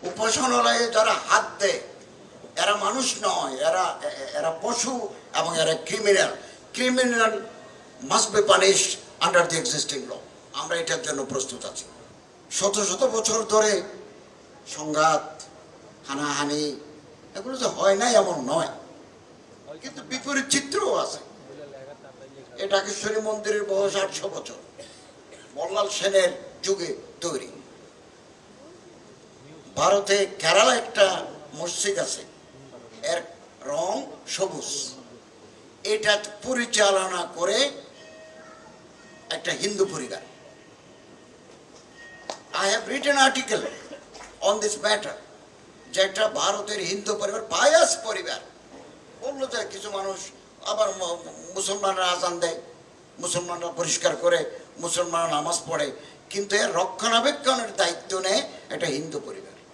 উপাসনালয়ে যারা হাত দেয় এরা মানুষ নয়, এরা এরা পশু এবং এরা criminal. Criminal must be punished under the existing law. আমরা এটার জন্য প্রস্তুত আছি। শত শত বছর ধরে সংঘাত, হানাহানি এগুলো যে হয় নাই এমন নয়, কিন্তু বিপরীত চিত্রও আছে। এই ঢাকেশ্বরী মন্দিরের বয়স 800 বছর, মল্লাল সেনের যুগে তৈরি। ভারতে কেরালা একটা মসজিদ আছে, এর রং সবুজ। এটা পরিচালনা করে একটা হিন্দু পরিবার। I have written article on this matter, যে একটা ভারতের হিন্দু পরিবার, বায়াস পরিবার। বললো যে কিছু মানুষ আবার মুসলমানরা আজান দেয়, মুসলমানরা পরিষ্কার করে, মুসলমানরা নামাজ পড়ে, কিন্তু এর রক্ষণাবেক্ষণের দায়িত্ব নেয় একটা হিন্দু পরিবার।